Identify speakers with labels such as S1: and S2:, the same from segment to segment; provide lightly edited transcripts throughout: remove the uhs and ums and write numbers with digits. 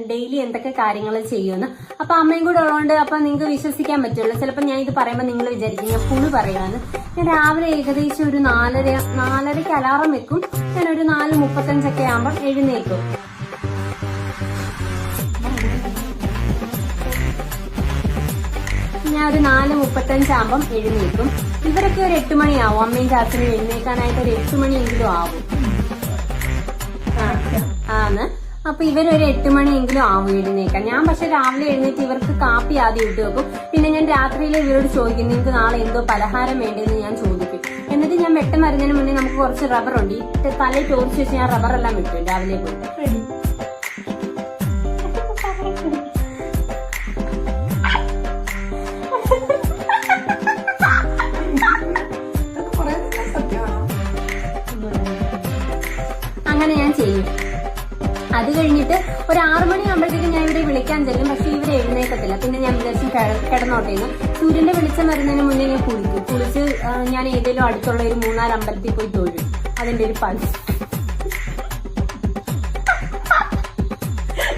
S1: Daily എന്തൊക്കെ കാര്യങ്ങൾ ചെയ്യുമെന്ന്. അപ്പൊ അമ്മയും കൂടെ ഉള്ളതുകൊണ്ട് അപ്പൊ നിങ്ങൾക്ക് വിശ്വസിക്കാൻ പറ്റുള്ളൂ. ചിലപ്പോൾ ഞാൻ ഇത് പറയുമ്പോൾ നിങ്ങൾ വിചാരിക്കും ഞാൻ പുളി പറയുകയാണ്. ഞാൻ രാവിലെ ഏകദേശം ഒരു 4:30 അലാറം വെക്കും. ഞാൻ ഒരു 4:35 ആകുമ്പോൾ എഴുന്നേക്കും. ഞാൻ ഒരു 4:35 ആകുമ്പം എഴുന്നേക്കും. ഇവരൊക്കെ ഒരു 8 മണിയാവും. അമ്മയും ചാച്ചനും എഴുന്നേക്കാനായിട്ട് ഒരു 8 മണിയെങ്കിലും ആവും. ആണ്. അപ്പൊ ഇവരൊരു 8 മണിയെങ്കിലും ആവും എഴുന്നേക്കാൻ. ഞാൻ പക്ഷെ രാവിലെ എഴുന്നേറ്റ് ഇവർക്ക് കാപ്പി ആദ്യം ഇട്ട് വെക്കും. പിന്നെ ഞാൻ രാത്രിയിൽ ഇവരോട് ചോദിക്കും നിങ്ങൾക്ക് നാളെ എന്തോ പലഹാരം വേണ്ടതെന്ന് ഞാൻ ചോദിക്കും. എന്നിട്ട് ഞാൻ വെട്ടം വരുന്നതിന് മുന്നേ നമുക്ക് കുറച്ച് റബ്ബർ ഉണ്ട്. ഈ തലയിൽ ചോദിച്ചു വെച്ച് ഞാൻ റബ്ബറെല്ലാം വിട്ടു രാവിലെ പോയി. അങ്ങനെ ഞാൻ ചെയ്യും. അത് കഴിഞ്ഞിട്ട് ഒരു 6 മണിയാകുമ്പോഴത്തേക്കും ഞാൻ ഇവരെ വിളിക്കാൻ ചെല്ലും. പക്ഷെ ഇവരെ എഴുന്നേക്കത്തില്ല. പിന്നെ ഞാൻ വിചാരിച്ചു കിടന്നോട്ടേന്ന്. സൂര്യന്റെ വെളിച്ചം വരുന്നതിന് മുന്നേ ഞാൻ കുളിച്ച് ഞാൻ ഏതെങ്കിലും അടുത്തുള്ള ഒരു 3-4 അമ്പലത്തിൽ പോയി തൊഴും. അതിന്റെ ഒരു പണി.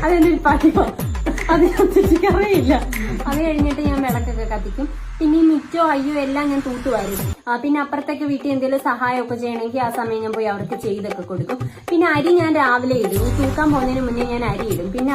S1: അതിന്റെ ഒരു പണിയോ അത് കത്തിച്ചിട്ടറിയില്ല. അത് കഴിഞ്ഞിട്ട് ഞാൻ വിളക്കൊക്കെ കത്തിക്കും. പിന്നെ ഈ മിറ്റോ അയ്യോ എല്ലാം ഞാൻ തൂത്തുവാരും. പിന്നെ അപ്പുറത്തൊക്കെ വീട്ടിൽ എന്തെങ്കിലും സഹായമൊക്കെ ചെയ്യണമെങ്കിൽ ആ സമയം ഞാൻ പോയി അവർക്ക് ചെയ്തൊക്കെ കൊടുക്കും. പിന്നെ അരി ഞാൻ രാവിലെ ഇടും. തൂക്കാൻ പോകുന്നതിന് മുന്നേ ഞാൻ അരി ഇടും. പിന്നെ